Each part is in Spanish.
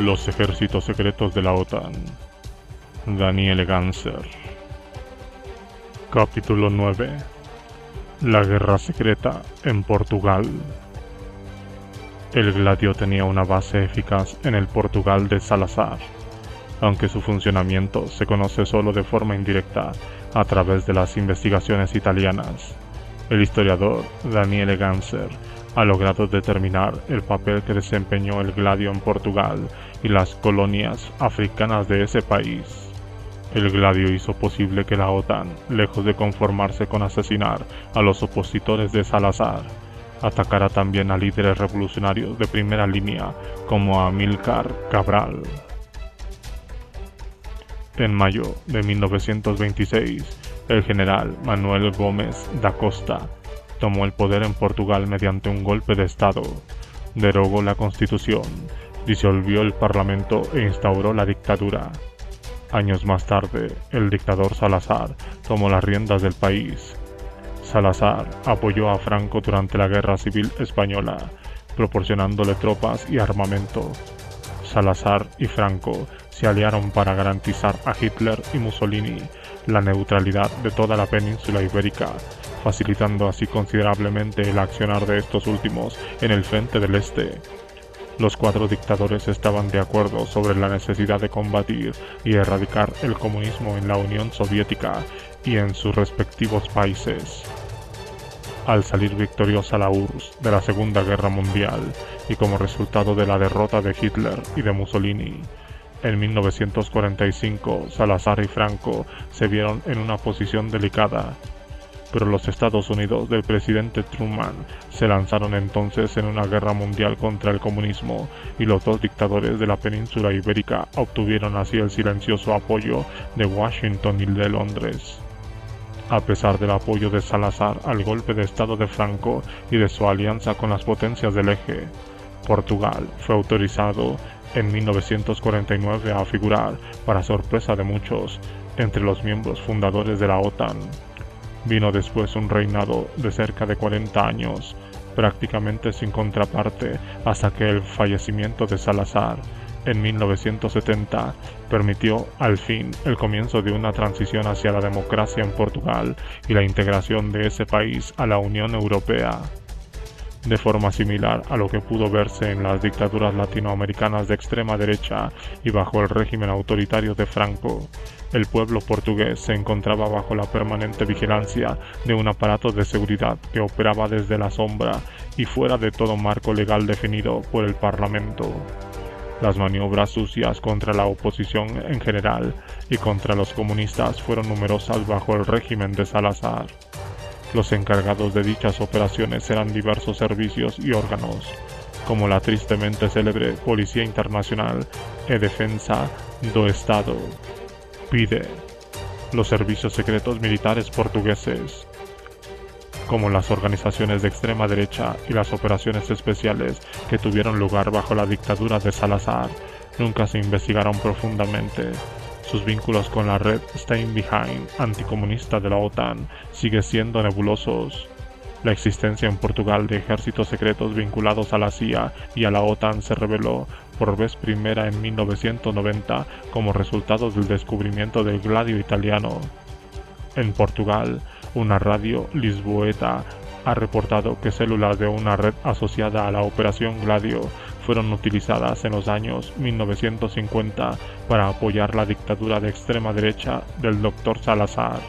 Los ejércitos secretos de la OTAN. Daniel Ganser. Capítulo 9. La guerra secreta en Portugal. El Gladio tenía una base eficaz en el Portugal de Salazar, aunque su funcionamiento se conoce solo de forma indirecta a través de las investigaciones italianas. El historiador Daniel Ganser ha logrado determinar el papel que desempeñó el Gladio en Portugal y las colonias africanas de ese país. El Gladio hizo posible que la OTAN, lejos de conformarse con asesinar a los opositores de Salazar, atacara también a líderes revolucionarios de primera línea como Amílcar Cabral. En mayo de 1926, el general Manuel Gómez da Costa tomó el poder en Portugal mediante un golpe de Estado, derogó la Constitución, disolvió el Parlamento e instauró la dictadura. Años más tarde, el dictador Salazar tomó las riendas del país. Salazar apoyó a Franco durante la Guerra Civil Española, proporcionándole tropas y armamento. Salazar y Franco se aliaron para garantizar a Hitler y Mussolini la neutralidad de toda la península ibérica, facilitando así considerablemente el accionar de estos últimos en el frente del este. Los cuatro dictadores estaban de acuerdo sobre la necesidad de combatir y erradicar el comunismo en la Unión Soviética y en sus respectivos países. Al salir victoriosa la URSS de la Segunda Guerra Mundial y como resultado de la derrota de Hitler y de Mussolini, en 1945 Salazar y Franco se vieron en una posición delicada, pero los Estados Unidos del presidente Truman se lanzaron entonces en una guerra mundial contra el comunismo y los dos dictadores de la península ibérica obtuvieron así el silencioso apoyo de Washington y de Londres. A pesar del apoyo de Salazar al golpe de Estado de Franco y de su alianza con las potencias del eje, Portugal fue autorizado en 1949 a figurar, para sorpresa de muchos, entre los miembros fundadores de la OTAN. Vino después un reinado de cerca de 40 años, prácticamente sin contraparte, hasta que el fallecimiento de Salazar en 1970 permitió al fin el comienzo de una transición hacia la democracia en Portugal y la integración de ese país a la Unión Europea. De forma similar a lo que pudo verse en las dictaduras latinoamericanas de extrema derecha y bajo el régimen autoritario de Franco, el pueblo portugués se encontraba bajo la permanente vigilancia de un aparato de seguridad que operaba desde la sombra y fuera de todo marco legal definido por el Parlamento. Las maniobras sucias contra la oposición en general y contra los comunistas fueron numerosas bajo el régimen de Salazar. Los encargados de dichas operaciones eran diversos servicios y órganos, como la tristemente célebre Policía Internacional e Defensa do Estado, PIDE, los servicios secretos militares portugueses, como las organizaciones de extrema derecha y las operaciones especiales que tuvieron lugar bajo la dictadura de Salazar, nunca se investigaron profundamente. Sus vínculos con la red Stay Behind anticomunista de la OTAN siguen siendo nebulosos. La existencia en Portugal de ejércitos secretos vinculados a la CIA y a la OTAN se reveló por vez primera en 1990 como resultado del descubrimiento del Gladio italiano. En Portugal, una radio lisboeta ha reportado que células de una red asociada a la Operación Gladio fueron utilizadas en los años 1950 para apoyar la dictadura de extrema derecha del Dr. Salazar.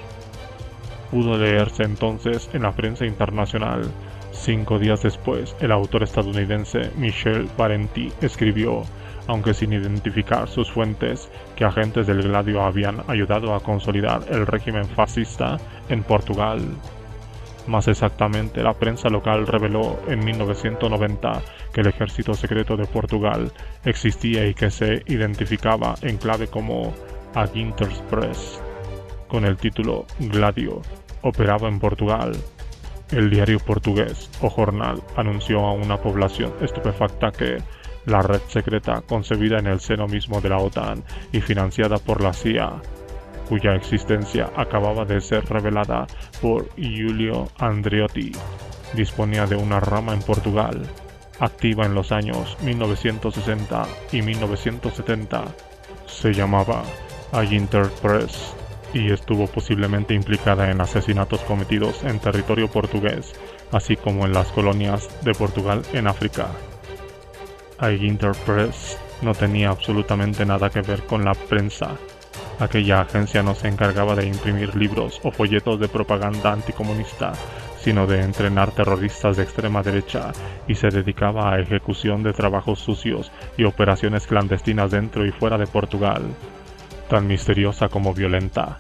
Pudo leerse entonces en la prensa internacional. 5 días después, el autor estadounidense Michel Parenti escribió, aunque sin identificar sus fuentes, que agentes del Gladio habían ayudado a consolidar el régimen fascista en Portugal. Más exactamente, la prensa local reveló en 1990 que el ejército secreto de Portugal existía y que se identificaba en clave como Aguinterspress, con el título Gladio, operaba en Portugal. El diario portugués O Jornal anunció a una población estupefacta que la red secreta concebida en el seno mismo de la OTAN y financiada por la CIA, cuya existencia acababa de ser revelada por Giulio Andreotti, disponía de una rama en Portugal. activa en los años 1960 y 1970. Se llamaba Aginterpress y estuvo posiblemente implicada en asesinatos cometidos en territorio portugués, así como en las colonias de Portugal en África. Aginterpress no tenía absolutamente nada que ver con la prensa. Aquella agencia no se encargaba de imprimir libros o folletos de propaganda anticomunista, sino de entrenar terroristas de extrema derecha, y se dedicaba a ejecución de trabajos sucios y operaciones clandestinas dentro y fuera de Portugal. Tan misteriosa como violenta,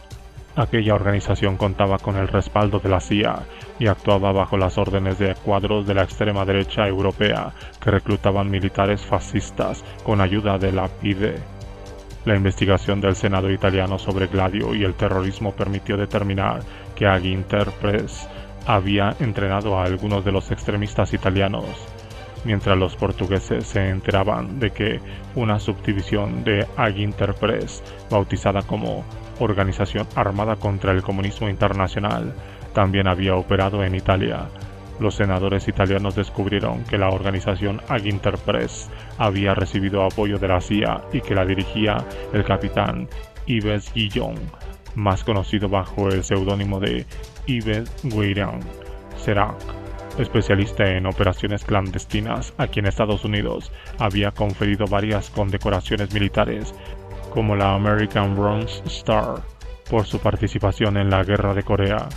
aquella organización contaba con el respaldo de la CIA y actuaba bajo las órdenes de cuadros de la extrema derecha europea que reclutaban militares fascistas con ayuda de la PIDE. La investigación del Senado italiano sobre Gladio y el terrorismo permitió determinar que Aginterpress había entrenado a algunos de los extremistas italianos, mientras los portugueses se enteraban de que una subdivisión de Aginterpress, bautizada como Organización Armada contra el Comunismo Internacional, también había operado en Italia. Los senadores italianos descubrieron que la organización Aginterpress había recibido apoyo de la CIA y que la dirigía el capitán Yves Guillon, más conocido bajo el seudónimo de Yves Guérin Serac. Especialista en operaciones clandestinas, a quien Estados Unidos había conferido varias condecoraciones militares, como la American Bronze Star, por su participación en la Guerra de Corea.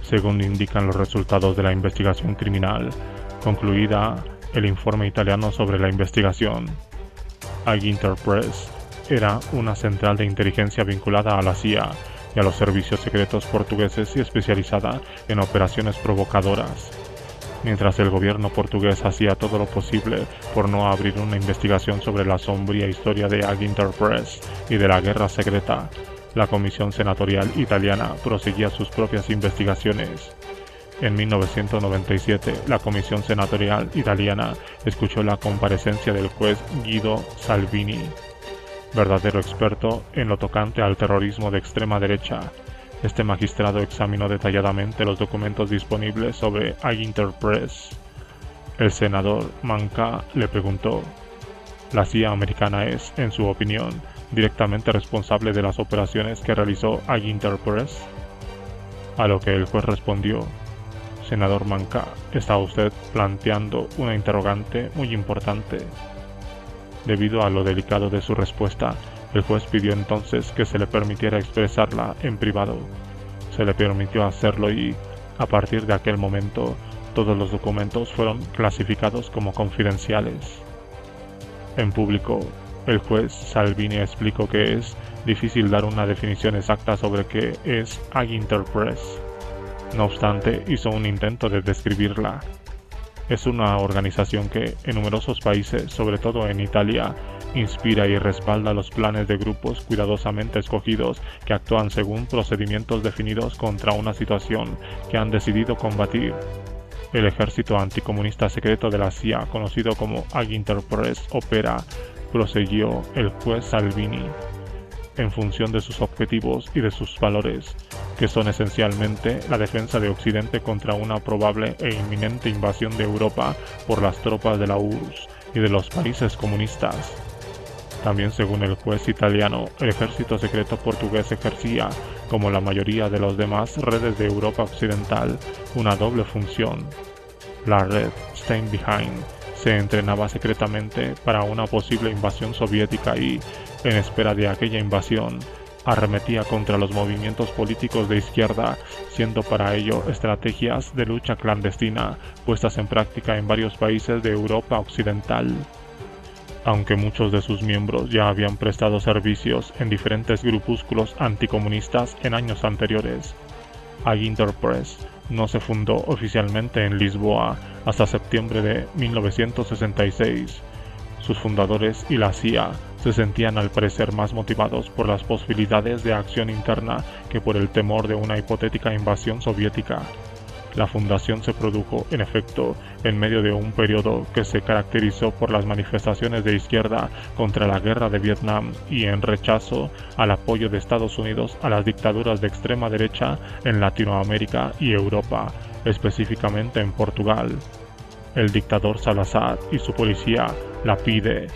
Según indican los resultados de la investigación criminal, concluida el informe italiano sobre la investigación, Aginterpress era una central de inteligencia vinculada a la CIA y a los servicios secretos portugueses y especializada en operaciones provocadoras. Mientras el gobierno portugués hacía todo lo posible por no abrir una investigación sobre la sombría historia de Aginterpress y de la guerra secreta, la Comisión Senatorial Italiana proseguía sus propias investigaciones. En 1997, la Comisión Senatorial Italiana escuchó la comparecencia del juez Guido Salvini, verdadero experto en lo tocante al terrorismo de extrema derecha. Este magistrado examinó detalladamente los documentos disponibles sobre Aginterpress. El senador Manca le preguntó: ¿la CIA americana es, en su opinión, directamente responsable de las operaciones que realizó Aginterpress? A lo que el juez respondió: senador Manca, está usted planteando una interrogante muy importante. Debido a lo delicado de su respuesta, el juez pidió entonces que se le permitiera expresarla en privado. Se le permitió hacerlo y, a partir de aquel momento, todos los documentos fueron clasificados como confidenciales. En público, el juez Salvini explicó que es difícil dar una definición exacta sobre qué es Aginterpress. No obstante, hizo un intento de describirla. Es una organización que, en numerosos países, sobre todo en Italia, inspira y respalda los planes de grupos cuidadosamente escogidos que actúan según procedimientos definidos contra una situación que han decidido combatir. El ejército anticomunista secreto de la CIA, conocido como Aginterpress, opera, prosiguió el juez Salvini, en función de sus objetivos y de sus valores, que son esencialmente la defensa de Occidente contra una probable e inminente invasión de Europa por las tropas de la URSS y de los países comunistas. También, según el juez italiano, el ejército secreto portugués ejercía, como la mayoría de las demás redes de Europa Occidental, una doble función. La red Stand Behind se entrenaba secretamente para una posible invasión soviética y, en espera de aquella invasión, arremetía contra los movimientos políticos de izquierda, siendo para ello estrategias de lucha clandestina puestas en práctica en varios países de Europa Occidental. Aunque muchos de sus miembros ya habían prestado servicios en diferentes grupúsculos anticomunistas en años anteriores, Aginterpress no se fundó oficialmente en Lisboa hasta septiembre de 1966. Sus fundadores y la CIA se sentían al parecer más motivados por las posibilidades de acción interna que por el temor de una hipotética invasión soviética. La fundación se produjo, en efecto, en medio de un periodo que se caracterizó por las manifestaciones de izquierda contra la guerra de Vietnam y en rechazo al apoyo de Estados Unidos a las dictaduras de extrema derecha en Latinoamérica y Europa, específicamente en Portugal. El dictador Salazar y su policía, la PIDE,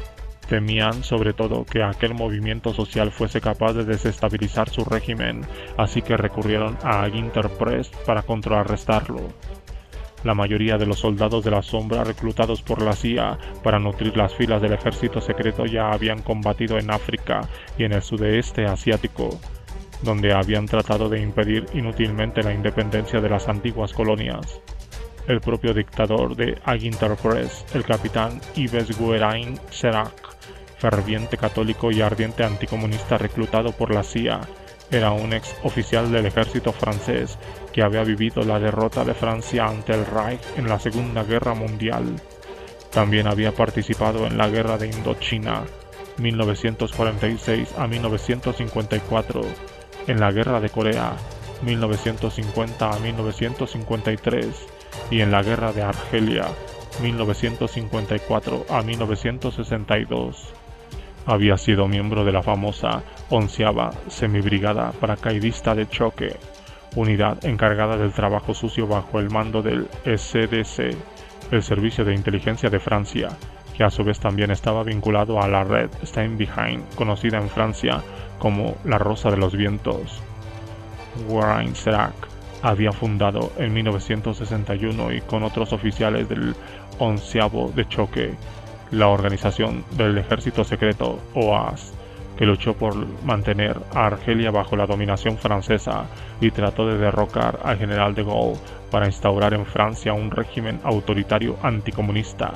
temían sobre todo que aquel movimiento social fuese capaz de desestabilizar su régimen, así que recurrieron a Interpress para contrarrestarlo. La mayoría de los soldados de la sombra reclutados por la CIA para nutrir las filas del ejército secreto ya habían combatido en África y en el sudeste asiático, donde habían tratado de impedir inútilmente la independencia de las antiguas colonias. El propio dictador de Interpress, el capitán Yves Guérin Sérac, ferviente católico y ardiente anticomunista reclutado por la CIA, era un ex oficial del ejército francés que había vivido la derrota de Francia ante el Reich en la Segunda Guerra Mundial. También había participado en la Guerra de Indochina, 1946 a 1954, en la Guerra de Corea, 1950 a 1953, y en la Guerra de Argelia, 1954 a 1962. Había sido miembro de la famosa 11ª Semibrigada Paracaidista de Choque, unidad encargada del trabajo sucio bajo el mando del SDC, el Servicio de Inteligencia de Francia, que a su vez también estaba vinculado a la red Steinbeheim, conocida en Francia como la Rosa de los Vientos. Guérin Sérac había fundado en 1961 y con otros oficiales del 11º de Choque, la organización del ejército secreto OAS, que luchó por mantener a Argelia bajo la dominación francesa y trató de derrocar al general de Gaulle para instaurar en Francia un régimen autoritario anticomunista.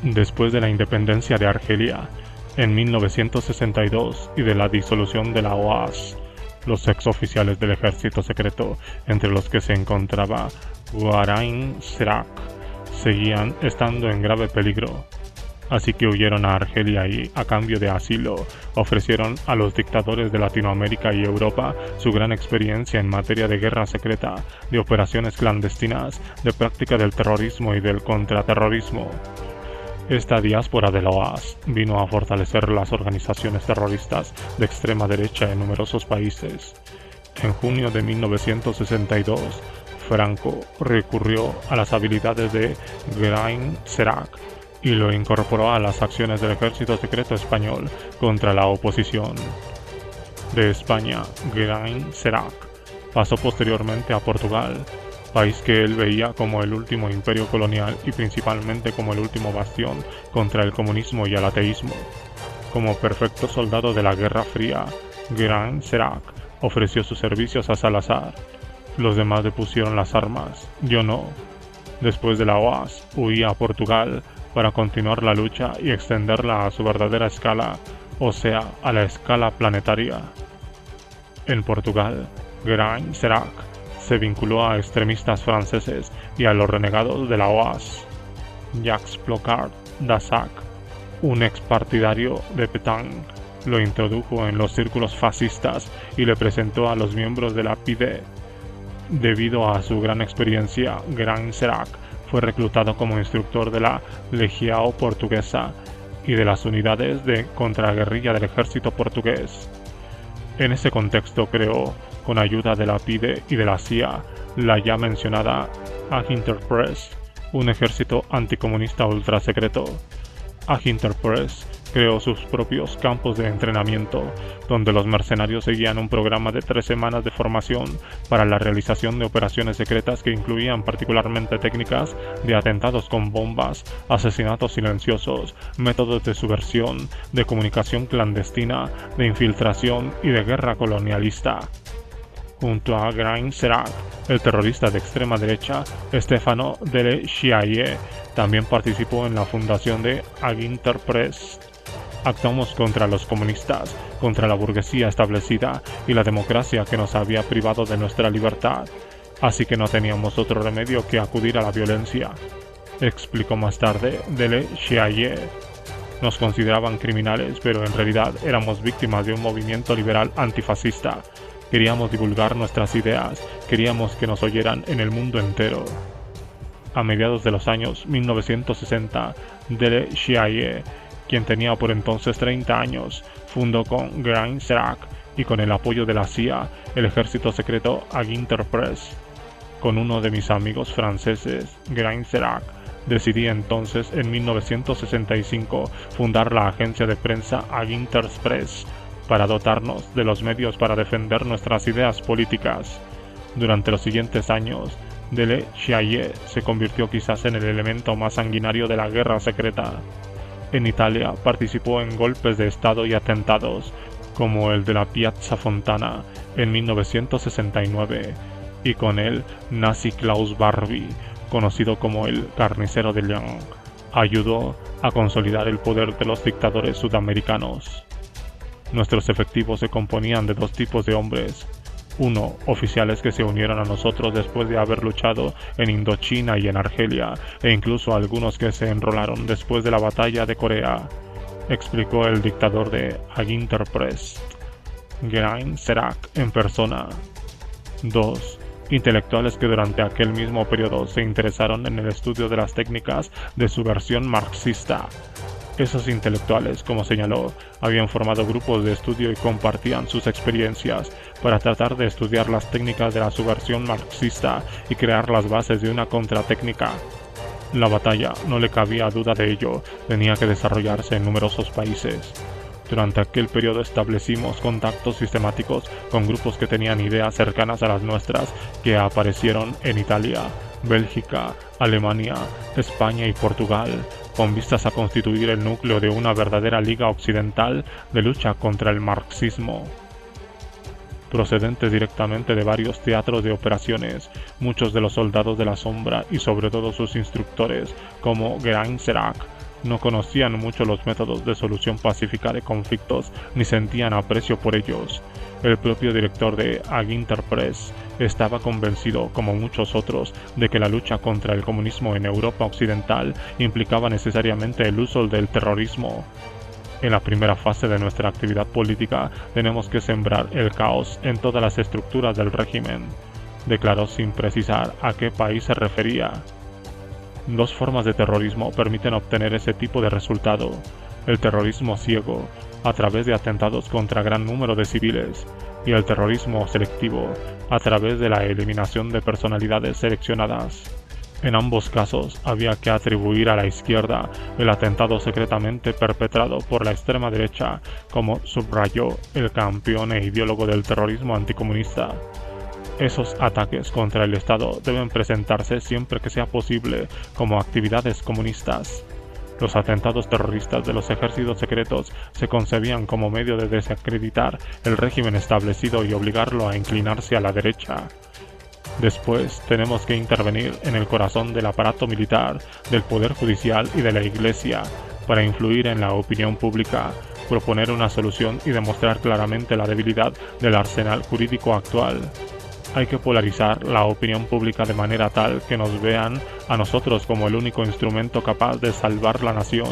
Después de la independencia de Argelia, en 1962, y de la disolución de la OAS, los exoficiales del ejército secreto, entre los que se encontraba Guérin Sérac, seguían estando en grave peligro, así que huyeron a Argelia y, a cambio de asilo, ofrecieron a los dictadores de Latinoamérica y Europa su gran experiencia en materia de guerra secreta, de operaciones clandestinas, de práctica del terrorismo y del contraterrorismo. Esta diáspora de la OAS vino a fortalecer las organizaciones terroristas de extrema derecha en numerosos países. En junio de 1962, Franco recurrió a las habilidades de Guérin Sérac y lo incorporó a las acciones del ejército secreto español contra la oposición. De España, Guérin Sérac pasó posteriormente a Portugal, país que él veía como el último imperio colonial y principalmente como el último bastión contra el comunismo y el ateísmo. Como perfecto soldado de la Guerra Fría, Guérin Sérac ofreció sus servicios a Salazar. Los demás depusieron las armas, yo no. Después de la OAS, huí a Portugal para continuar la lucha y extenderla a su verdadera escala, o sea, a la escala planetaria. En Portugal, Guérin Sérac se vinculó a extremistas franceses y a los renegados de la OAS. Jacques Ploquart d'Assac, un ex partidario de Pétain, lo introdujo en los círculos fascistas y le presentó a los miembros de la PIDE. Debido a su gran experiencia, Guérin Sérac fue reclutado como instructor de la Legião Portuguesa y de las unidades de contraguerrilla del ejército portugués. En ese contexto creó, con ayuda de la PIDE y de la CIA, la ya mencionada Interpress, un ejército anticomunista ultrasecreto. Interpress creó sus propios campos de entrenamiento, donde los mercenarios seguían un programa de 3 semanas de formación para la realización de operaciones secretas que incluían particularmente técnicas de atentados con bombas, asesinatos silenciosos, métodos de subversión, de comunicación clandestina, de infiltración y de guerra colonialista. Junto a Guérin Sérac, el terrorista de extrema derecha Stefano Delle Chiaie también participó en la fundación de Interpress. Actuamos contra los comunistas, contra la burguesía establecida y la democracia que nos había privado de nuestra libertad, así que no teníamos otro remedio que acudir a la violencia, explicó más tarde Delle Chiaie. Nos consideraban criminales, pero en realidad éramos víctimas de un movimiento liberal antifascista. Queríamos divulgar nuestras ideas, queríamos que nos oyeran en el mundo entero. A mediados de los años 1960, Delle Chiaie, quien tenía por entonces 30 años, fundó con Guérin Sérac y con el apoyo de la CIA el ejército secreto Interpress. Con uno de mis amigos franceses, Geraint Serac, decidí entonces en 1965 fundar la agencia de prensa Aginterpress para dotarnos de los medios para defender nuestras ideas políticas. Durante los siguientes años, Dele Chiaie se convirtió quizás en el elemento más sanguinario de la guerra secreta. En Italia participó en golpes de estado y atentados, como el de la Piazza Fontana en 1969, y con él nazi Klaus Barbie, conocido como el Carnicero de Lyon, ayudó a consolidar el poder de los dictadores sudamericanos. Nuestros efectivos se componían de dos tipos de hombres. Uno, oficiales que se unieron a nosotros después de haber luchado en Indochina y en Argelia, e incluso algunos que se enrolaron después de la batalla de Corea, explicó el dictador de Aginterpress, Geraint Serac, en persona. 2. Intelectuales que durante aquel mismo periodo se interesaron en el estudio de las técnicas de subversión marxista. Esos intelectuales, como señaló, habían formado grupos de estudio y compartían sus experiencias para tratar de estudiar las técnicas de la subversión marxista y crear las bases de una contratécnica. La batalla, no le cabía duda de ello, tenía que desarrollarse en numerosos países. Durante aquel periodo establecimos contactos sistemáticos con grupos que tenían ideas cercanas a las nuestras que aparecieron en Italia, Bélgica, Alemania, España y Portugal, con vistas a constituir el núcleo de una verdadera liga occidental de lucha contra el marxismo. Procedentes directamente de varios teatros de operaciones, muchos de los soldados de la sombra y sobre todo sus instructores, como Geraint Serac, no conocían mucho los métodos de solución pacífica de conflictos ni sentían aprecio por ellos. El propio director de Aginterpress estaba convencido, como muchos otros, de que la lucha contra el comunismo en Europa Occidental implicaba necesariamente el uso del terrorismo. En la primera fase de nuestra actividad política tenemos que sembrar el caos en todas las estructuras del régimen, declaró sin precisar a qué país se refería. Dos formas de terrorismo permiten obtener ese tipo de resultado: el terrorismo ciego, a través de atentados contra gran número de civiles, y el terrorismo selectivo, a través de la eliminación de personalidades seleccionadas. En ambos casos había que atribuir a la izquierda el atentado secretamente perpetrado por la extrema derecha, como subrayó el campeón e ideólogo del terrorismo anticomunista. Esos ataques contra el Estado deben presentarse siempre que sea posible como actividades comunistas. Los atentados terroristas de los ejércitos secretos se concebían como medio de desacreditar el régimen establecido y obligarlo a inclinarse a la derecha. Después tenemos que intervenir en el corazón del aparato militar, del poder judicial y de la Iglesia para influir en la opinión pública, proponer una solución y demostrar claramente la debilidad del arsenal jurídico actual. Hay que polarizar la opinión pública de manera tal que nos vean a nosotros como el único instrumento capaz de salvar la nación.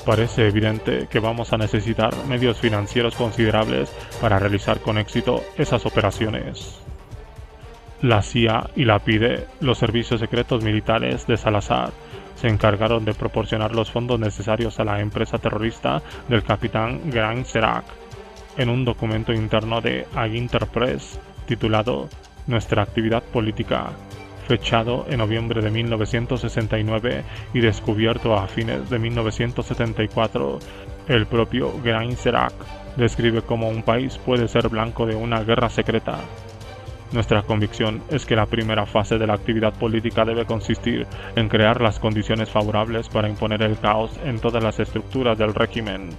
Parece evidente que vamos a necesitar medios financieros considerables para realizar con éxito esas operaciones. La CIA y la PIDE, los servicios secretos militares de Salazar, se encargaron de proporcionar los fondos necesarios a la empresa terrorista del capitán Geraint Serac. En un documento interno de Aginterpress, titulado Nuestra actividad política, fechado en noviembre de 1969 y descubierto a fines de 1974, el propio Geraint Serac describe cómo un país puede ser blanco de una guerra secreta. Nuestra convicción es que la primera fase de la actividad política debe consistir en crear las condiciones favorables para imponer el caos en todas las estructuras del régimen.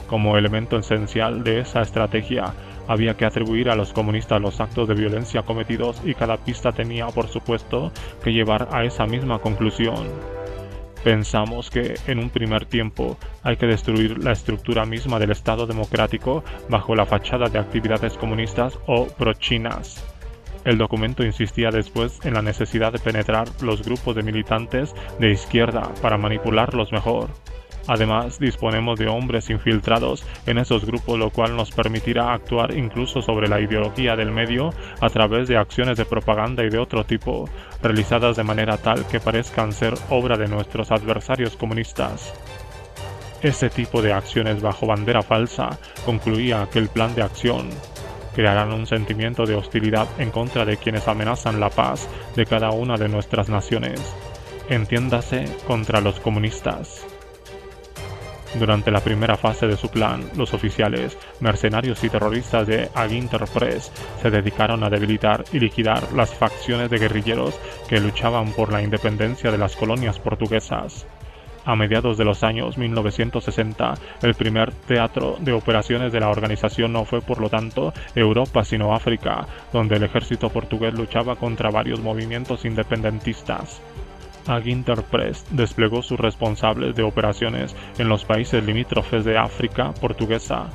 Como elemento esencial de esa estrategia, había que atribuir a los comunistas los actos de violencia cometidos y cada pista tenía, por supuesto, que llevar a esa misma conclusión. Pensamos que, en un primer tiempo, hay que destruir la estructura misma del Estado democrático bajo la fachada de actividades comunistas o pro-chinas. El documento insistía después en la necesidad de penetrar los grupos de militantes de izquierda para manipularlos mejor. Además, disponemos de hombres infiltrados en esos grupos, lo cual nos permitirá actuar incluso sobre la ideología del medio a través de acciones de propaganda y de otro tipo, realizadas de manera tal que parezcan ser obra de nuestros adversarios comunistas. Ese tipo de acciones bajo bandera falsa concluía aquel plan de acción. crearán un sentimiento de hostilidad en contra de quienes amenazan la paz de cada una de nuestras naciones, entiéndase contra los comunistas. Durante la primera fase de su plan, los oficiales, mercenarios y terroristas de Aginterpress se dedicaron a debilitar y liquidar las facciones de guerrilleros que luchaban por la independencia de las colonias portuguesas. A mediados de los años 1960, el primer teatro de operaciones de la organización no fue por lo tanto Europa sino África, donde el ejército portugués luchaba contra varios movimientos independentistas. Aginterpress desplegó sus responsables de operaciones en los países limítrofes de África portuguesa.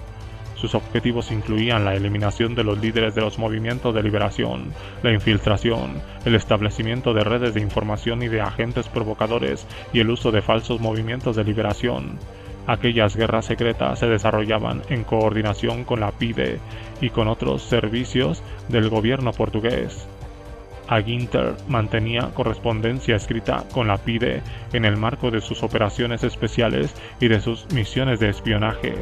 Sus objetivos incluían la eliminación de los líderes de los movimientos de liberación, la infiltración, el establecimiento de redes de información y de agentes provocadores y el uso de falsos movimientos de liberación. Aquellas guerras secretas se desarrollaban en coordinación con la PIDE y con otros servicios del gobierno portugués. Aginter mantenía correspondencia escrita con la PIDE en el marco de sus operaciones especiales y de sus misiones de espionaje.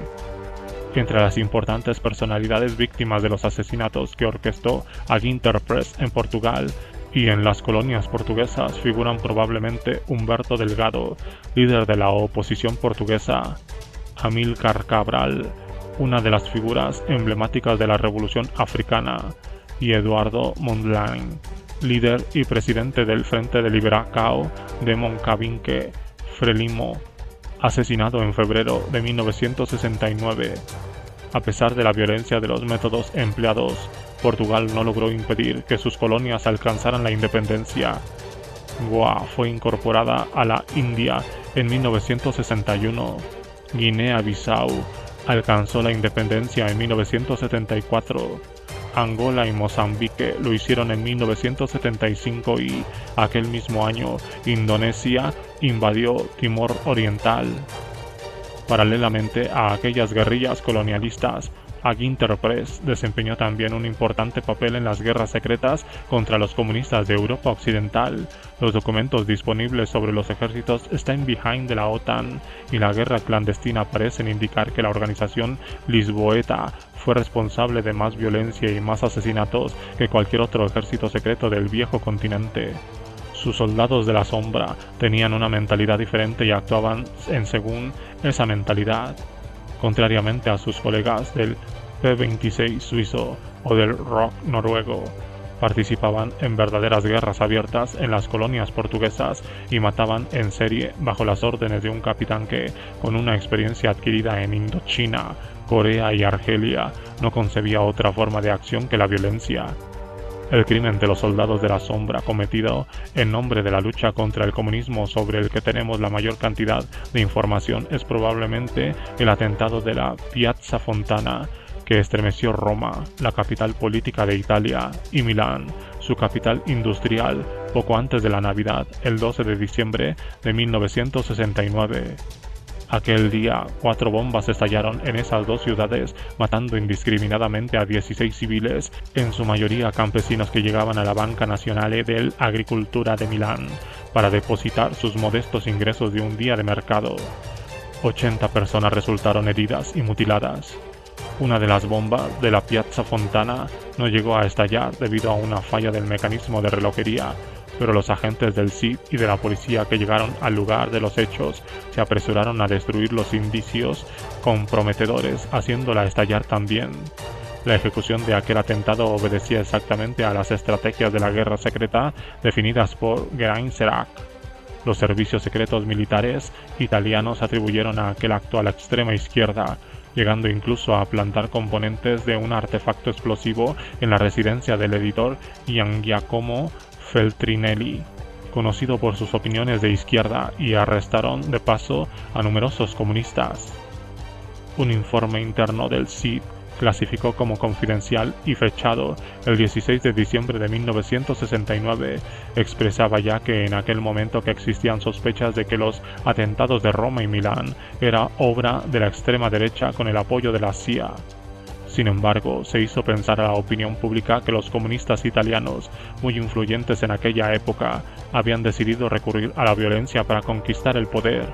Entre las importantes personalidades víctimas de los asesinatos que orquestó Aginterpress en Portugal y en las colonias portuguesas figuran probablemente Humberto Delgado, líder de la oposición portuguesa, Amílcar Cabral, una de las figuras emblemáticas de la Revolución Africana, y Eduardo Mondlane, líder y presidente del Frente de Liberação de Moçambique, Frelimo, asesinado en febrero de 1969. A pesar de la violencia de los métodos empleados, Portugal no logró impedir que sus colonias alcanzaran la independencia. Goa fue incorporada a la India en 1961. Guinea-Bissau alcanzó la independencia en 1974. Angola y Mozambique lo hicieron en 1975 y, aquel mismo año, Indonesia invadió Timor Oriental. Paralelamente a aquellas guerrillas colonialistas, Aginterpress desempeñó también un importante papel en las guerras secretas contra los comunistas de Europa Occidental. Los documentos disponibles sobre los ejércitos Stand Behind de la OTAN y la guerra clandestina parecen indicar que la organización lisboeta fue responsable de más violencia y más asesinatos que cualquier otro ejército secreto del viejo continente. Sus soldados de la sombra tenían una mentalidad diferente y actuaban según esa mentalidad. Contrariamente a sus colegas del P-26 suizo o del Rock noruego, participaban en verdaderas guerras abiertas en las colonias portuguesas y mataban en serie bajo las órdenes de un capitán que, con una experiencia adquirida en Indochina, Corea y Argelia, no concebía otra forma de acción que la violencia. El crimen de los soldados de la sombra cometido en nombre de la lucha contra el comunismo sobre el que tenemos la mayor cantidad de información es probablemente el atentado de la Piazza Fontana, que estremeció Roma, la capital política de Italia, y Milán, su capital industrial, poco antes de la Navidad, el 12 de diciembre de 1969. Aquel día, 4 bombas estallaron en esas dos ciudades, matando indiscriminadamente a 16 civiles, en su mayoría campesinos que llegaban a la Banca Nazionale dell'Agricoltura de Milán para depositar sus modestos ingresos de un día de mercado. 80 personas resultaron heridas y mutiladas. Una de las bombas de la Piazza Fontana no llegó a estallar debido a una falla del mecanismo de relojería, pero los agentes del CID y de la policía que llegaron al lugar de los hechos se apresuraron a destruir los indicios comprometedores, haciéndola estallar también. La ejecución de aquel atentado obedecía exactamente a las estrategias de la guerra secreta definidas por Geraint Serac. Los servicios secretos militares italianos atribuyeron a aquel acto a la extrema izquierda, llegando incluso a plantar componentes de un artefacto explosivo en la residencia del editor Giangiacomo Feltrinelli, conocido por sus opiniones de izquierda, y arrestaron de paso a numerosos comunistas. Un informe interno del CID clasificó como confidencial y fechado el 16 de diciembre de 1969, expresaba ya que en aquel momento que existían sospechas de que los atentados de Roma y Milán era obra de la extrema derecha con el apoyo de la CIA. Sin embargo, se hizo pensar a la opinión pública que los comunistas italianos, muy influyentes en aquella época, habían decidido recurrir a la violencia para conquistar el poder.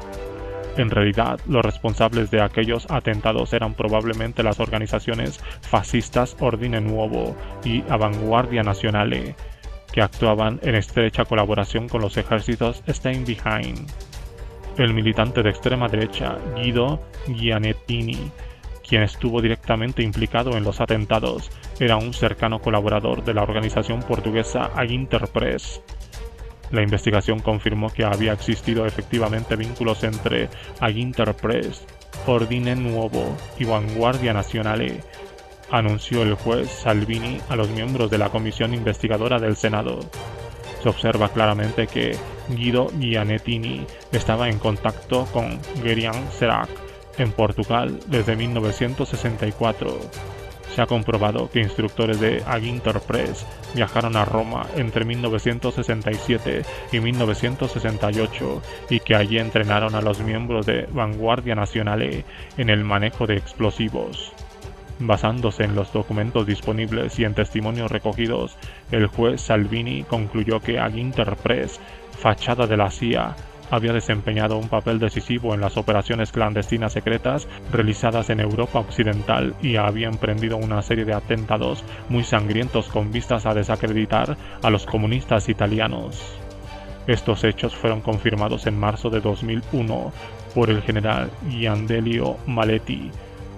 En realidad, los responsables de aquellos atentados eran probablemente las organizaciones fascistas Ordine Nuovo y Avanguardia Nazionale, que actuaban en estrecha colaboración con los ejércitos Steinbeheim. El militante de extrema derecha Guido Gianettini, quien estuvo directamente implicado en los atentados, era un cercano colaborador de la organización portuguesa Aginterpress. La investigación confirmó que había existido efectivamente vínculos entre Aginterpress, Ordine Nuovo y Vanguardia Nazionale, anunció el juez Salvini a los miembros de la comisión investigadora del Senado. Se observa claramente que Guido Gianettini estaba en contacto con Guerian Serac en Portugal desde 1964. Se ha comprobado que instructores de Aginterpress viajaron a Roma entre 1967 y 1968 y que allí entrenaron a los miembros de Vanguardia Nazionale en el manejo de explosivos. Basándose en los documentos disponibles y en testimonios recogidos, el juez Salvini concluyó que Aginterpress, fachada de la CIA, había desempeñado un papel decisivo en las operaciones clandestinas secretas realizadas en Europa Occidental y había emprendido una serie de atentados muy sangrientos con vistas a desacreditar a los comunistas italianos. Estos hechos fueron confirmados en marzo de 2001 por el general Giandelio Maletti,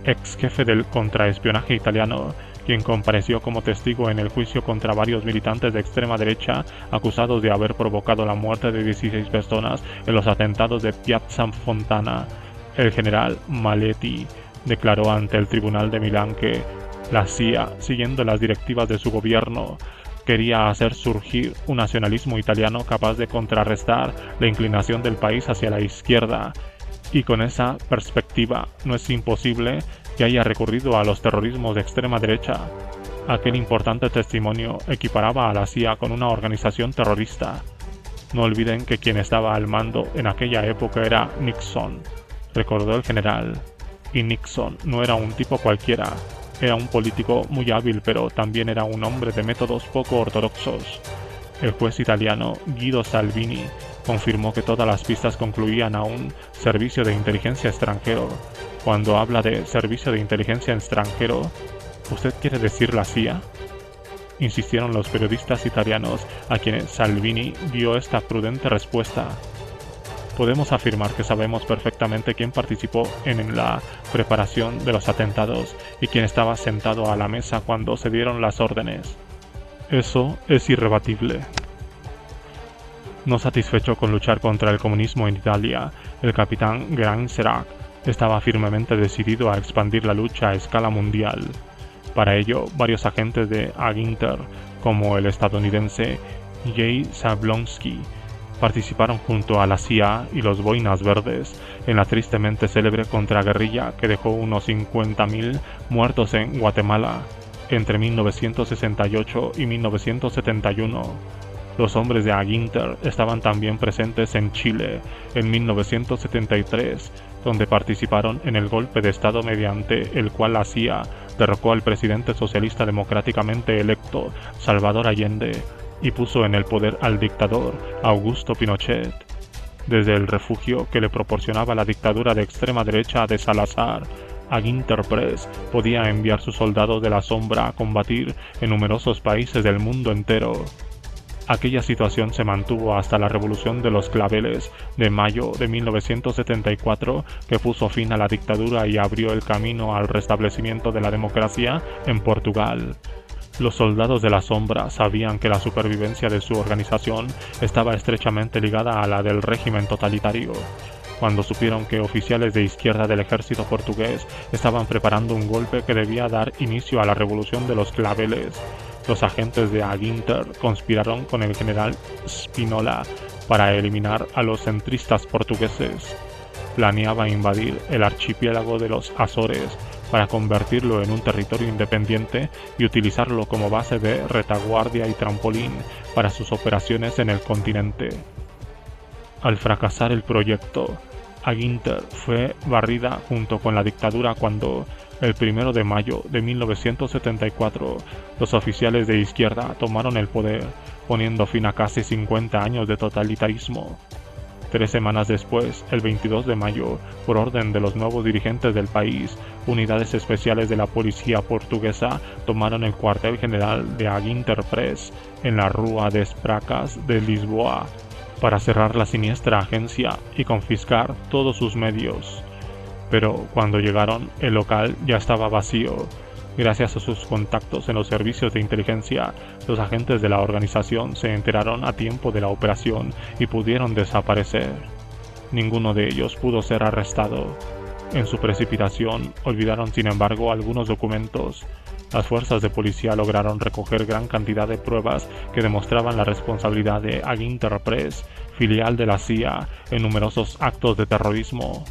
ex jefe del contraespionaje italiano, quien compareció como testigo en el juicio contra varios militantes de extrema derecha acusados de haber provocado la muerte de 16 personas en los atentados de Piazza Fontana. El general Maletti declaró ante el tribunal de Milán que la CIA, siguiendo las directivas de su gobierno, quería hacer surgir un nacionalismo italiano capaz de contrarrestar la inclinación del país hacia la izquierda, y con esa perspectiva no es imposible que haya recurrido a los terrorismos de extrema derecha. Aquel importante testimonio equiparaba a la CIA con una organización terrorista. No olviden que quien estaba al mando en aquella época era Nixon, recordó el general. Y Nixon no era un tipo cualquiera, era un político muy hábil, pero también era un hombre de métodos poco ortodoxos. El juez italiano Guido Salvini confirmó que todas las pistas concluían a un servicio de inteligencia extranjero. Cuando habla de servicio de inteligencia extranjero, ¿usted quiere decir la CIA?, insistieron los periodistas italianos, a quienes Salvini dio esta prudente respuesta. Podemos afirmar que sabemos perfectamente quién participó en la preparación de los atentados y quién estaba sentado a la mesa cuando se dieron las órdenes. Eso es irrebatible. No satisfecho con luchar contra el comunismo en Italia, el capitán Guerin Serac estaba firmemente decidido a expandir la lucha a escala mundial. Para ello, varios agentes de Aginter, como el estadounidense Jay Zablonsky, participaron junto a la CIA y los Boinas Verdes en la tristemente célebre contraguerrilla que dejó unos 50.000 muertos en Guatemala entre 1968 y 1971. Los hombres de Aginter estaban también presentes en Chile en 1973, donde participaron en el golpe de Estado mediante el cual la CIA derrocó al presidente socialista democráticamente electo Salvador Allende y puso en el poder al dictador Augusto Pinochet. Desde el refugio que le proporcionaba la dictadura de extrema derecha de Salazar, Aginterpress podía enviar sus soldados de la sombra a combatir en numerosos países del mundo entero. Aquella situación se mantuvo hasta la Revolución de los Claveles de mayo de 1974, que puso fin a la dictadura y abrió el camino al restablecimiento de la democracia en Portugal. Los soldados de la sombra sabían que la supervivencia de su organización estaba estrechamente ligada a la del régimen totalitario. Cuando supieron que oficiales de izquierda del ejército portugués estaban preparando un golpe que debía dar inicio a la Revolución de los Claveles, los agentes de Aginter conspiraron con el general Spinola para eliminar a los centristas portugueses. Planeaba invadir el archipiélago de los Azores para convertirlo en un territorio independiente y utilizarlo como base de retaguardia y trampolín para sus operaciones en el continente. Al fracasar el proyecto, Aginter fue barrida junto con la dictadura cuando, el 1 de mayo de 1974, los oficiales de izquierda tomaron el poder, poniendo fin a casi 50 años de totalitarismo. 3 semanas después, el 22 de mayo, por orden de los nuevos dirigentes del país, unidades especiales de la policía portuguesa tomaron el cuartel general de Aginterpress en la Rúa das Bracas de Lisboa para cerrar la siniestra agencia y confiscar todos sus medios. Pero cuando llegaron, el local ya estaba vacío. Gracias a sus contactos en los servicios de inteligencia, los agentes de la organización se enteraron a tiempo de la operación y pudieron desaparecer. Ninguno de ellos pudo ser arrestado. En su precipitación, olvidaron sin embargo algunos documentos. Las fuerzas de policía lograron recoger gran cantidad de pruebas que demostraban la responsabilidad de Aginterpress, filial de la CIA, en numerosos actos de terrorismo.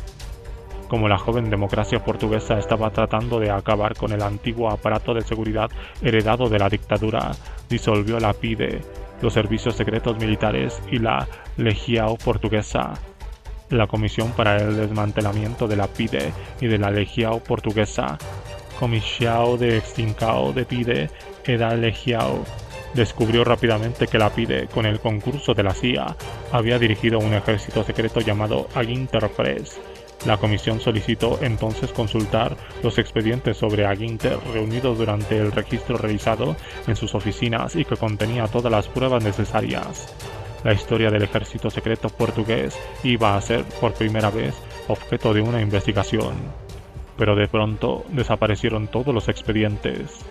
Como la joven democracia portuguesa estaba tratando de acabar con el antiguo aparato de seguridad heredado de la dictadura, disolvió la PIDE, los servicios secretos militares y la Legião Portuguesa. La Comisión para el Desmantelamiento de la PIDE y de la Legião Portuguesa, Comissão de Extinção de PIDE e da Legião, descubrió rápidamente que la PIDE, con el concurso de la CIA, había dirigido un ejército secreto llamado Aginterpress. La comisión solicitó entonces consultar los expedientes sobre Aginter reunidos durante el registro realizado en sus oficinas y que contenía todas las pruebas necesarias. La historia del ejército secreto portugués iba a ser, por primera vez, objeto de una investigación. Pero de pronto desaparecieron todos los expedientes.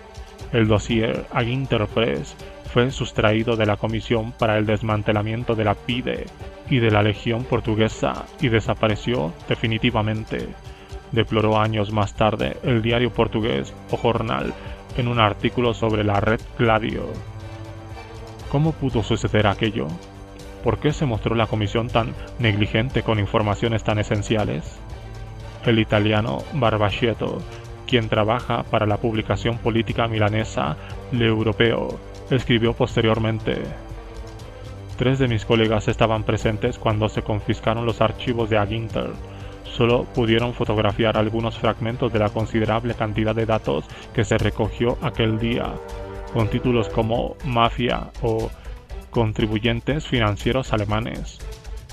El dossier Aginterpress fue sustraído de la Comisión para el Desmantelamiento de la PIDE y de la Legión Portuguesa y desapareció definitivamente, deploró años más tarde el diario portugués O Jornal en un artículo sobre la red Gladio. ¿Cómo pudo suceder aquello? ¿Por qué se mostró la comisión tan negligente con informaciones tan esenciales? El italiano Barbachetto, quien trabaja para la publicación política milanesa L'Europeo, escribió posteriormente: 3 de mis colegas estaban presentes cuando se confiscaron los archivos de Aginter. Solo pudieron fotografiar algunos fragmentos de la considerable cantidad de datos que se recogió aquel día, con títulos como Mafia o Contribuyentes financieros alemanes.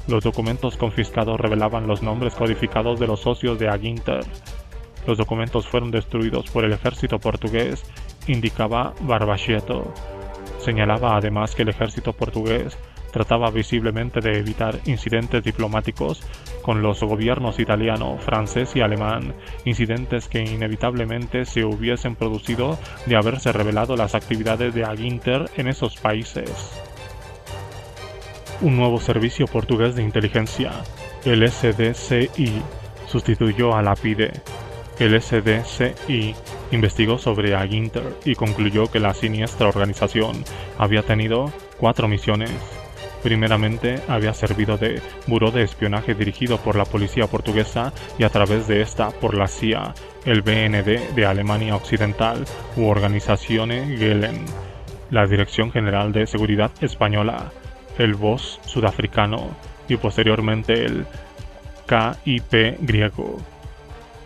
Los documentos confiscados revelaban los nombres codificados de los socios de Aginter. Los documentos fueron destruidos por el ejército portugués, indicaba Barbachetto. Señalaba además que el ejército portugués trataba visiblemente de evitar incidentes diplomáticos con los gobiernos italiano, francés y alemán, incidentes que inevitablemente se hubiesen producido de haberse revelado las actividades de Aginter en esos países. Un nuevo servicio portugués de inteligencia, el SDCI, sustituyó a la PIDE. El SDCI investigó sobre Aginter y concluyó que la siniestra organización había tenido 4 misiones. Primeramente, había servido de buró de espionaje dirigido por la policía portuguesa y a través de esta por la CIA, el BND de Alemania Occidental u Organisazione Gehlen, la Dirección General de Seguridad Española, el BOS sudafricano y posteriormente el KIP griego.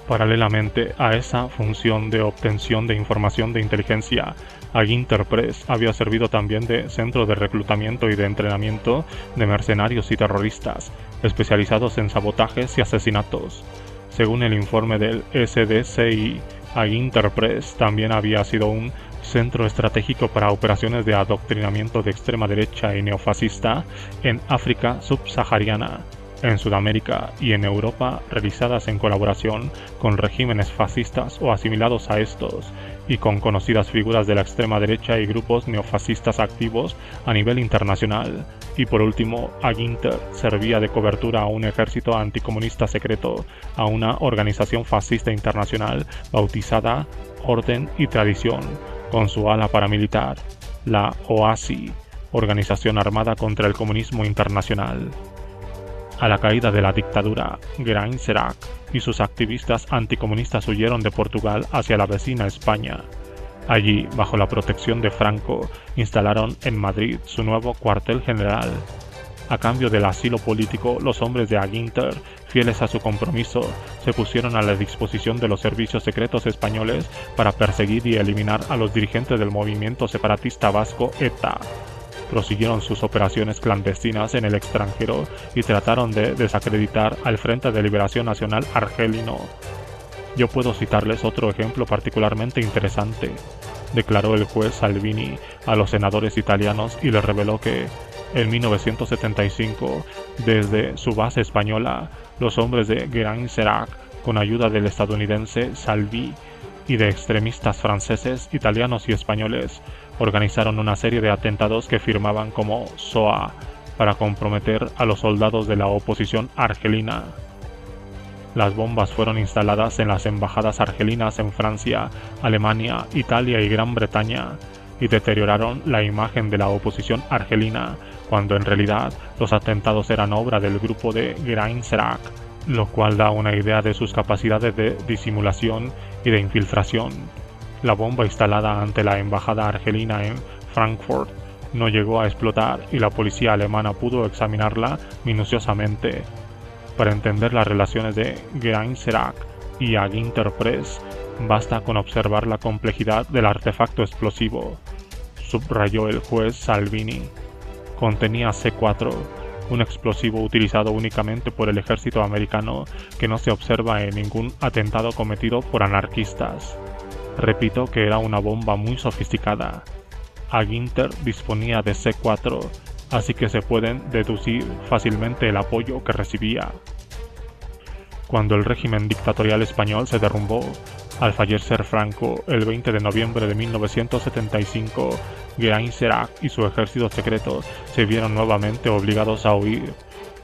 Paralelamente a esa función de obtención de información de inteligencia, Aginterpress había servido también de centro de reclutamiento y de entrenamiento de mercenarios y terroristas, especializados en sabotajes y asesinatos. Según el informe del SDCI, Aginterpress también había sido un centro estratégico para operaciones de adoctrinamiento de extrema derecha y neofascista en África subsahariana, en Sudamérica y en Europa, realizadas en colaboración con regímenes fascistas o asimilados a estos, y con conocidas figuras de la extrema derecha y grupos neofascistas activos a nivel internacional. Y por último, Aginter servía de cobertura a un ejército anticomunista secreto, a una organización fascista internacional bautizada Orden y Tradición, con su ala paramilitar, la OASI, Organización Armada contra el Comunismo Internacional. A la caída de la dictadura, Grany Serac y sus activistas anticomunistas huyeron de Portugal hacia la vecina España. Allí, bajo la protección de Franco, instalaron en Madrid su nuevo cuartel general. A cambio del asilo político, los hombres de Aginter, fieles a su compromiso, se pusieron a la disposición de los servicios secretos españoles para perseguir y eliminar a los dirigentes del movimiento separatista vasco ETA. prosiguieron sus operaciones clandestinas en el extranjero y trataron de desacreditar al Frente de Liberación Nacional argelino. Yo puedo citarles otro ejemplo particularmente interesante, declaró el juez Salvini a los senadores italianos y les reveló que, en 1975, desde su base española, los hombres de Guérin Serac, con ayuda del estadounidense Salvi y de extremistas franceses, italianos y españoles, organizaron una serie de atentados que firmaban como SOA para comprometer a los soldados de la oposición argelina. Las bombas fueron instaladas en las embajadas argelinas en Francia, Alemania, Italia y Gran Bretaña y deterioraron la imagen de la oposición argelina, cuando en realidad los atentados eran obra del grupo de Guérin Serac, lo cual da una idea de sus capacidades de disimulación y de infiltración. La bomba instalada ante la embajada argelina en Frankfurt no llegó a explotar y la policía alemana pudo examinarla minuciosamente. Para entender las relaciones de Guérin Serac y Aginterpress, basta con observar la complejidad del artefacto explosivo, subrayó el juez Salvini. Contenía C4, un explosivo utilizado únicamente por el ejército americano que no se observa en ningún atentado cometido por anarquistas. Repito que era una bomba muy sofisticada. Aginter disponía de C4, así que se pueden deducir fácilmente el apoyo que recibía. Cuando el régimen dictatorial español se derrumbó, al fallecer Franco el 20 de noviembre de 1975, Guérin Serac y su ejército secreto se vieron nuevamente obligados a huir.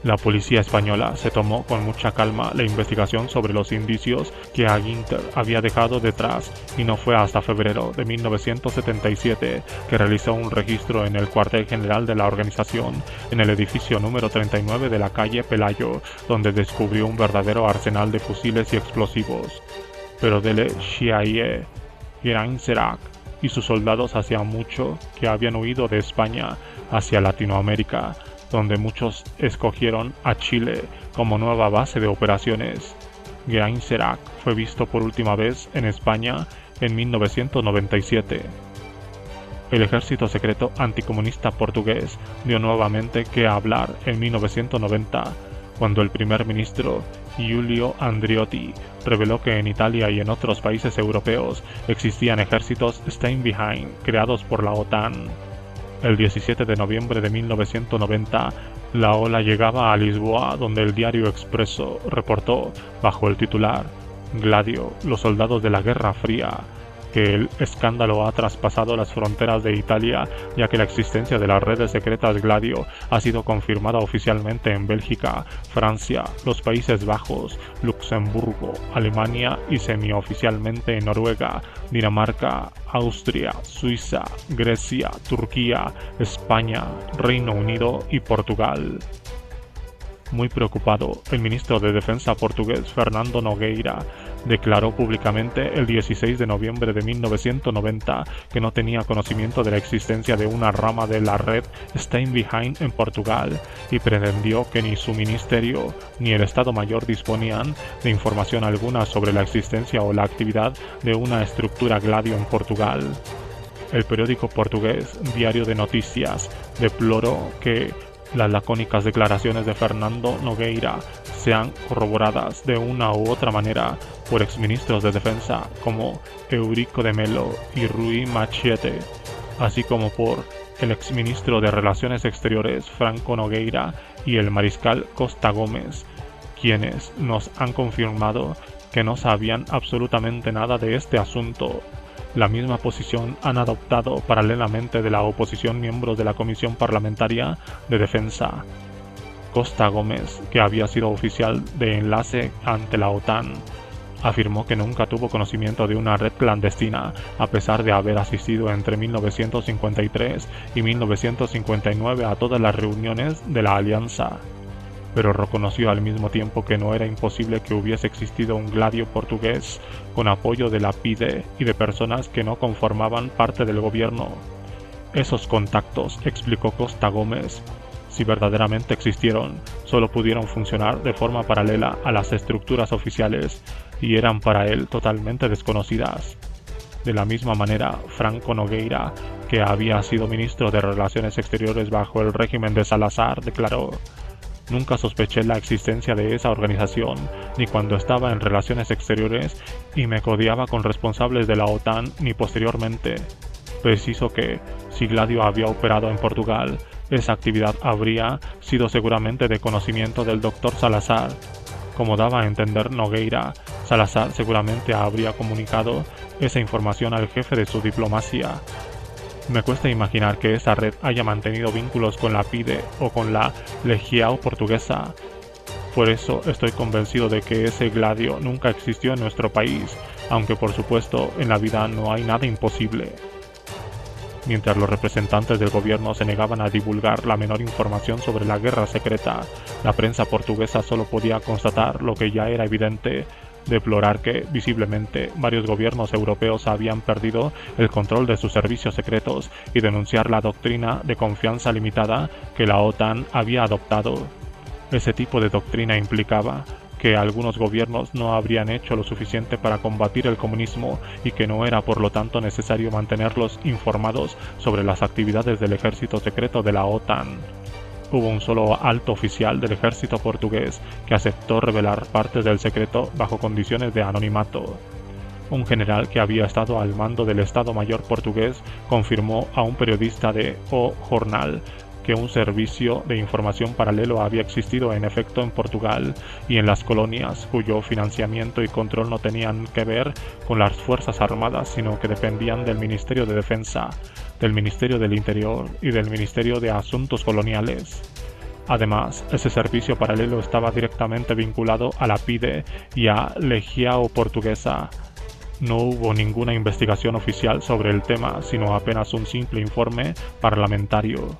La policía española se tomó con mucha calma la investigación sobre los indicios que Aginter había dejado detrás y no fue hasta febrero de 1977 que realizó un registro en el cuartel general de la organización en el edificio número 39 de la calle Pelayo, donde descubrió un verdadero arsenal de fusiles y explosivos. Pero Dele Chiaie, Guérin Serac y sus soldados hacía mucho que habían huido de España hacia Latinoamérica, donde muchos escogieron a Chile como nueva base de operaciones. Guérin Serac fue visto por última vez en España en 1997. El ejército secreto anticomunista portugués dio nuevamente que hablar en 1990, cuando el primer ministro Giulio Andreotti reveló que en Italia y en otros países europeos existían ejércitos Stay Behind creados por la OTAN. El 17 de noviembre de 1990, la ola llegaba a Lisboa, donde el diario Expresso reportó, bajo el titular «Gladio, los soldados de la Guerra Fría», que el escándalo ha traspasado las fronteras de Italia, ya que la existencia de las redes secretas Gladio ha sido confirmada oficialmente en Bélgica, Francia, los Países Bajos, Luxemburgo, Alemania y semioficialmente en Noruega, Dinamarca, Austria, Suiza, Grecia, Turquía, España, Reino Unido y Portugal. Muy preocupado, el ministro de Defensa portugués Fernando Nogueira declaró públicamente el 16 de noviembre de 1990 que no tenía conocimiento de la existencia de una rama de la red Stay Behind en Portugal y pretendió que ni su ministerio ni el Estado Mayor disponían de información alguna sobre la existencia o la actividad de una estructura Gladio en Portugal. El periódico portugués Diario de Noticias deploró que las lacónicas declaraciones de Fernando Nogueira sean corroboradas de una u otra manera por exministros de defensa como Eurico de Melo y Rui Machiete, así como por el exministro de Relaciones Exteriores Franco Nogueira y el mariscal Costa Gómez, quienes nos han confirmado que no sabían absolutamente nada de este asunto. La misma posición han adoptado paralelamente de la oposición miembros de la Comisión Parlamentaria de Defensa. Costa Gómez, que había sido oficial de enlace ante la OTAN, afirmó que nunca tuvo conocimiento de una red clandestina, a pesar de haber asistido entre 1953 y 1959 a todas las reuniones de la Alianza, pero reconoció al mismo tiempo que no era imposible que hubiese existido un Gladio portugués con apoyo de la PIDE y de personas que no conformaban parte del gobierno. Esos contactos, explicó Costa Gómez, si verdaderamente existieron, solo pudieron funcionar de forma paralela a las estructuras oficiales y eran para él totalmente desconocidas. De la misma manera, Franco Nogueira, que había sido ministro de Relaciones Exteriores bajo el régimen de Salazar, declaró: "Nunca sospeché la existencia de esa organización, ni cuando estaba en Relaciones Exteriores y me codeaba con responsables de la OTAN, ni posteriormente. Preciso que, si Gladio había operado en Portugal, esa actividad habría sido seguramente de conocimiento del Dr. Salazar. Como daba a entender Nogueira, Salazar seguramente habría comunicado esa información al jefe de su diplomacia. Me cuesta imaginar que esa red haya mantenido vínculos con la PIDE o con la Legião Portuguesa. Por eso estoy convencido de que ese Gladio nunca existió en nuestro país, aunque por supuesto en la vida no hay nada imposible". Mientras los representantes del gobierno se negaban a divulgar la menor información sobre la guerra secreta, la prensa portuguesa solo podía constatar lo que ya era evidente: deplorar que, visiblemente, varios gobiernos europeos habían perdido el control de sus servicios secretos y denunciar la doctrina de confianza limitada que la OTAN había adoptado. Ese tipo de doctrina implicaba que algunos gobiernos no habrían hecho lo suficiente para combatir el comunismo y que no era por lo tanto necesario mantenerlos informados sobre las actividades del ejército secreto de la OTAN. Hubo un solo alto oficial del ejército portugués que aceptó revelar partes del secreto bajo condiciones de anonimato. Un general que había estado al mando del Estado Mayor portugués confirmó a un periodista de O Jornal que un servicio de información paralelo había existido en efecto en Portugal y en las colonias, cuyo financiamiento y control no tenían que ver con las Fuerzas Armadas, sino que dependían del Ministerio de Defensa, del Ministerio del Interior y del Ministerio de Asuntos Coloniales. Además, ese servicio paralelo estaba directamente vinculado a la PIDE y a Legião Portuguesa. No hubo ninguna investigación oficial sobre el tema, sino apenas un simple informe parlamentario.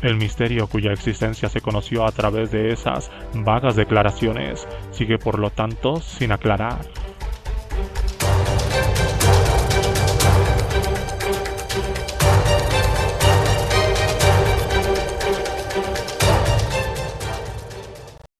El misterio cuya existencia se conoció a través de esas vagas declaraciones sigue por lo tanto sin aclarar.